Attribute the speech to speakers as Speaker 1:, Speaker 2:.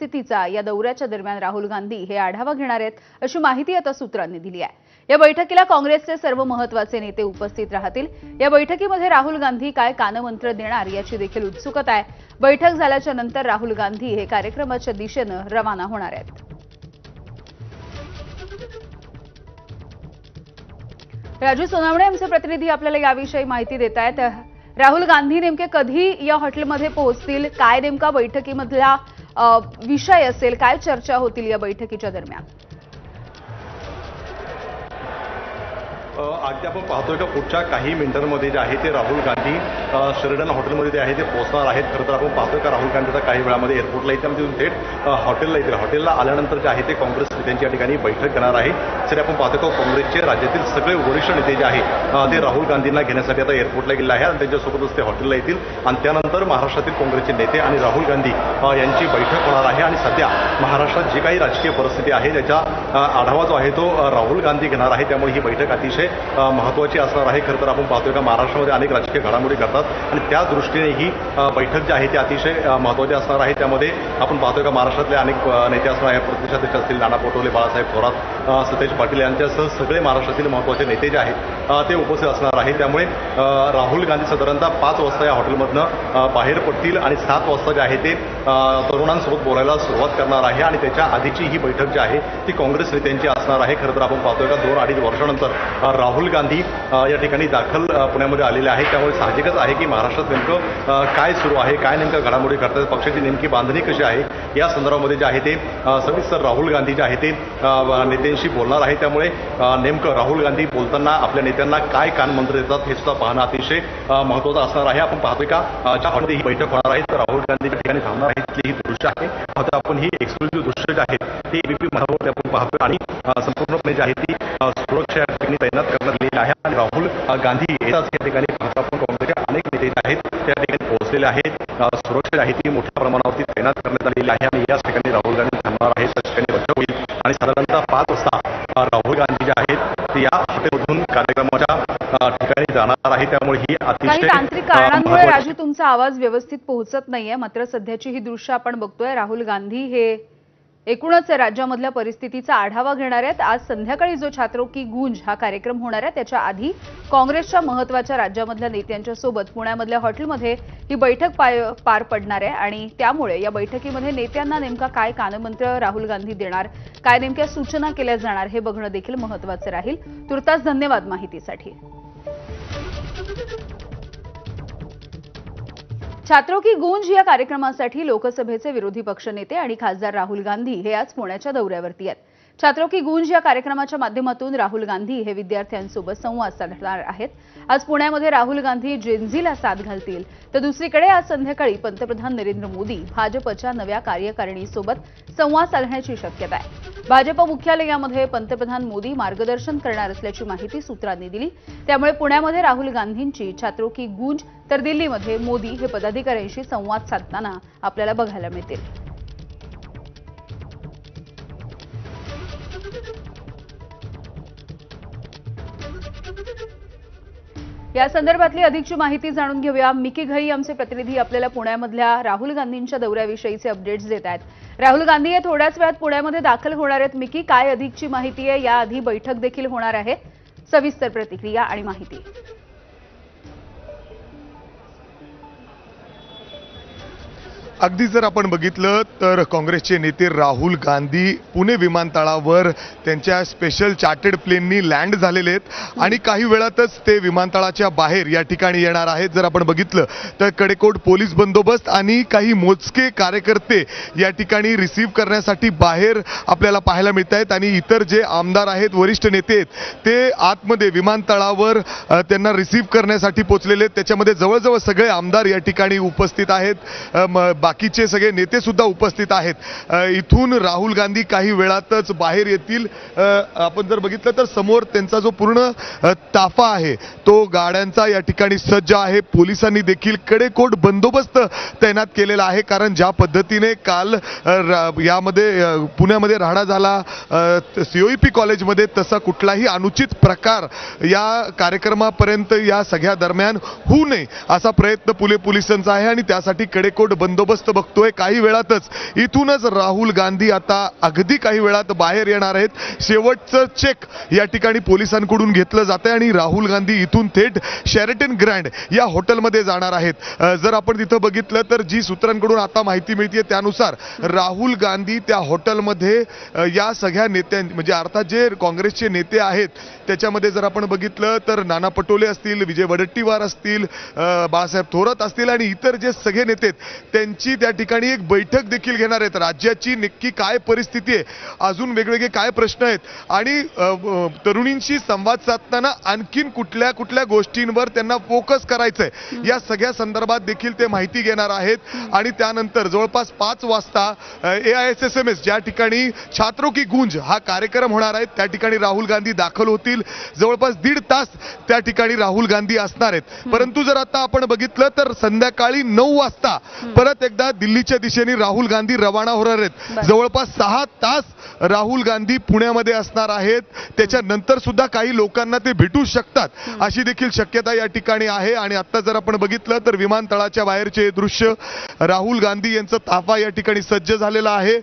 Speaker 1: परिस्थितीचा या दौऱ्याच्या दरम्यान राहुल गांधी हे आढावा घेणार आहेत, अशी माहिती आता सूत्रांनी दिली आहे। या बैठकीला काँग्रेसचे सर्व महत्त्वाचे नेते उपस्थित राहतील। या बैठकीमध्ये राहुल गांधी काय कानमंत्र देणार याची देखील उत्सुकता आहे। बैठक झाल्याच्या नंतर राहुल गांधी हे कार्यक्रमाच्या दिशेने रवाना होणार आहेत। राजू सोनावणे आमचे प्रतिनिधी आपल्याला याविषयी माहिती देत आहेत। राहुल गांधी नेमके कधी या हॉटेलमध्ये पोहोचतील, काय नेमका बैठकीमधला विषय असेल, काय चर्चा होतील या बैठकीच्या दरम्यान?
Speaker 2: अगदी आपण पाहतोय का पुढच्या काही मिनिटांमध्ये जे आहे ते राहुल गांधी शेरडन हॉटेलमध्ये जे आहे ते पोहोचणार आहेत। खरं तर आपण पाहतोय का राहुल गांधी आता काही वेळामध्ये एअरपोर्टला येते, तिथून थेट हॉटेलला येतील। हॉटेलला आल्यानंतर जे आहे ते काँग्रेस नेत्यांची या ठिकाणी बैठक घेणार आहे। तरी आपण पाहतोय का काँग्रेसचे राज्यातील सगळे वरिष्ठ नेते जे आहे ते राहुल गांधींना घेण्यासाठी आता एअरपोर्टला गेले आहेत आणि त्यांच्यासोबतच ते हॉटेलला येतील आणि त्यानंतर महाराष्ट्रातील काँग्रेसचे नेते आणि राहुल गांधी यांची बैठक होणार आहे। आणि सध्या महाराष्ट्रात जी काही राजकीय परिस्थिती आहे त्याचा आढावा जो आहे तो राहुल गांधी घेणार आहे, त्यामुळे ही बैठक अतिशय महत्त्वाची असणार आहे। खरं तर आपण पाहतोय का महाराष्ट्रामध्ये अनेक राजकीय घडामोडी घडतात आणि त्या दृष्टीने ही बैठक जी आहे ती अतिशय महत्त्वाची असणार आहे। त्यामध्ये आपण पाहतोय का महाराष्ट्रातले अनेक नेते असणार आहेत, प्रदेशाध्यक्ष असतील नाना पटोले, बाळासाहेब थोरात, सतेज पाटील यांच्यासह सगळे महाराष्ट्रातील महत्त्वाचे नेते जे आहेत ते उपस्थित असणार आहेत। त्यामुळे राहुल गांधी साधारणतः 5 वाजता या हॉटेलमधनं बाहेर पडतील आणि 7 वाजता जे आहे ते तरुणांसोबत बोलायला सुरुवात करणार आहे आणि त्याच्या आधीची ही बैठक जी आहे ती काँग्रेस नेत्यांची असणार आहे। खरं तर आपण पाहतोय का 2-2.5 वर्षानंतर राहुल गांधी या ठिकाणी दाखल पुण्यामध्ये आलेले आहेत, त्यामुळे साहजिकच आहे की महाराष्ट्रात नेमकं काय सुरू आहे, काय नेमकं घडामोडी करतात, पक्षाची नेमकी बांधणी कशी आहे या संदर्भामध्ये जे आहे ते सविस्तर राहुल गांधी जे आहे ते नेत्यांशी बोलणार आहे। त्यामुळे नेमकं राहुल गांधी बोलताना आपल्या नेत्यांना काय कानमंत्र देतात हे सुद्धा पाहणं अतिशय महत्त्वाचं असणार आहे। आपण पाहतोय का ज्या हॉटेलमध्ये ही बैठक होणार आहे तर राहुल गांधी त्या ठिकाणी थांबणार आहेत, ही दृश्य आहे। आता आपण ही एक्सक्लुझिव्ह दृश्य जे आहेत ते एबीपी मराठीवर आपण पाहतोय आणि संपूर्णपणे जी आहे ती सुरक्षा या ठिकाणी तैनात करण्यात आलेली आहे आणि राहुल गांधी येताच या ठिकाणी पाहता आपण काँग्रेसचे अनेक नेते आहेत त्या ठिकाणी पोहोचलेले आहेत। सुरक्षा आहे ती मोठ्या प्रमाणावरती तैनात करण्यात आलेली आहे आणि याच ठिकाणी राहुल गांधी थांबणार आहेत, त्या ठिकाणी बैठक होईल आणि साधारणतः 5 वाजता राहुल गांधी जे आहेत ते या हॉटेलमधून कार्यक्रमाच्या ठिकाणी जाणार आहे। त्यामुळे ही
Speaker 1: काही तांत्रिक कारणांमुळे राजू तुमचा आवाज व्यवस्थित पोहोचत नाहीये, मात्र सध्याची ही दृश्य आपण बघतोय। राहुल गांधी हे एकूणच राज्यामधल्या परिस्थितीचा आढावा घेणार आहेत। आज संध्याकाळी जो छात्रों की गूंज हा कार्यक्रम होणार आहे त्याच्या आधी काँग्रेसच्या महत्त्वाच्या राज्यामधल्या नेत्यांच्या सोबत पुण्यामधल्या हॉटेलमध्ये ही बैठक पार पडणार आहे आणि त्यामुळे या बैठकीमध्ये नेत्यांना नेमका काय कानमंत्र राहुल गांधी देणार, काय नेमक्या सूचना केल्या जाणार हे बघणं देखील महत्त्वाचं राहील। तुर्तास धन्यवाद माहितीसाठी। छात्रों की गूंज या कार्यक्रमासाठी लोकसभेचे विरोधी पक्षनेते आणि खासदार राहुल गांधी हे आज पुण्याच्या दौऱ्यावरती आहेत। छात्रों की गूंज या कार्यक्रमाच्या माध्यमातून राहुल गांधी हे विद्यार्थ्यांसोबत संवाद साधणार आहेत। आज पुण्यामध्ये राहुल गांधी जेनझीला साथ घालतील, तर दुसरीकडे आज संध्याकाळी पंतप्रधान नरेंद्र मोदी भाजपच्या नव्या कार्यकारिणीसोबत संवाद साधण्याची शक्यता आहे। भाजप मुख्यालयामध्ये पंतप्रधान मोदी मार्गदर्शन करणार असल्याची माहिती सूत्रांनी दिली। त्यामुळे पुण्यामध्ये राहुल गांधींची छात्रों की गूंज तर दिल्लीमध्ये मोदी हे पदाधिकाऱ्यांशी संवाद साधताना आपल्याला बघायला मिळतील। या संदर्भातली अधिकची माहिती जाणून घेऊया। मिकी घई आमचे प्रतिनिधी आपल्याला पुण्यामधल्या राहुल गांधींच्या दौऱ्याविषयीचे अपडेट्स देत आहेत। राहुल गांधी हे थोड्याच वेळात पुण्यामध्ये दाखल होणार आहेत। मिकी, काय अधिकची माहिती आहे? याआधी बैठक देखील होणार आहे, सविस्तर प्रतिक्रिया आणि माहिती।
Speaker 3: अगदी जर आपण बघितलं तर काँग्रेसचे नेते राहुल गांधी पुणे विमानतळावर त्यांच्या स्पेशल चार्टर्ड प्लेननी लँड झालेले आहेत आणि काही वेळातच ते विमानतळाच्या बाहेर या ठिकाणी येणार आहेत। जर आपण बघितलं तर कडेकोट पोलीस बंदोबस्त आणि काही मोजके कार्यकर्ते या ठिकाणी रिसीव्ह करण्यासाठी बाहेर आपल्याला पाहायला मिळत आहेत आणि इतर जे आमदार आहेत, वरिष्ठ नेते आहेत, ते आतमध्ये विमानतळावर त्यांना रिसीव्ह करण्यासाठी पोहोचलेले आहेत। त्याच्यामध्ये जवळजवळ सगळे आमदार या ठिकाणी उपस्थित आहेत, बाकीचे सगळे नेते सुद्धा उपस्थित आहेत। इथून राहुल गांधी काही वेळातच बाहेर येतील। आपण जर बघितलं तर समोर त्यांचा जो पूर्ण ताफा आहे तो गाड्यांचा या ठिकाणी सज्ज आहे। पोलिसांनी देखील कडेकोट बंदोबस्त तैनात केलेला आहे, कारण ज्या पद्धतीने काल यामध्ये पुण्यामध्ये राडा झाला सीओईपी कॉलेजमध्ये, तसा कुठलाही अनुचित प्रकार या कार्यक्रमापर्यंत या सगळ्या दरम्यान होऊ नये असा प्रयत्न पुणे पोलिसांचा आहे आणि त्यासाठी कडेकोट बंदोबस्त बंदोबस्त बघतोय. काही वेळातच इथूनच राहुल गांधी आता अगदी काही वेळात बाहेर येणार आहेत. शेवटचं चेक या ठिकाणी पोलिसांकडून घेतलं जात आहे आणि राहुल गांधी इथून थेट शेरेटन ग्रँड या हॉटेलमध्ये जाणार आहेत. जर आपण तिथं बघितलं तर जी सूत्रांकडून आता माहिती मिळते त्यानुसार राहुल गांधी त्या हॉटेलमध्ये या सगळ्या नेत्यां म्हणजे अर्थात जे काँग्रेसचे नेते आहेत त्याच्यामध्ये जर आपण बघितलं तर नाना पटोले असतील, विजय वडेट्टीवार असतील, बाळासाहेब थोरात असतील आणि इतर जे सगळे नेते आहेत त्यांची त्या ठिकाणी एक बैठक देखील घेणार आहेत. राज्याची नक्की काय परिस्थिती आहे, अजून वेगवेगळे काय प्रश्न आहेत आणि तरुणींशी संवाद साधताना आणखीन कुठल्या कुठल्या गोष्टींवर त्यांना फोकस करायचंय या सगळ्या संदर्भात देखील ते माहिती घेणार आहेत. आणि त्यानंतर जवळपास 5 वाजता AISSMS ज्या ठिकाणी छात्रों की गूंज हा कार्यक्रम होणार आहे त्या ठिकाणी राहुल गांधी दाखल होतील. जवळपास 1.5 तास त्या ठिकाणी राहुल गांधी असणार आहेत. परंतु जर आता आपण बघितलं तर संध्याकाळी 9 वाजता परत एकदा दिल्लीच्या दिशेने राहुल गांधी रवाना होणार आहेत. जवळपास 6 तास राहुल गांधी पुण्यामध्ये असणार आहेत. त्याच्यानंतर सुद्धा काही लोकांना ते भेटू शकतात अशी देखील शक्यता या ठिकाणी आहे. आणि आता जर आपण बघितलं तर विमानतळाच्या बाहेरचे दृश्य राहुल गांधी यांचा ताफा या ठिकाणी सज्ज झालेला आहे.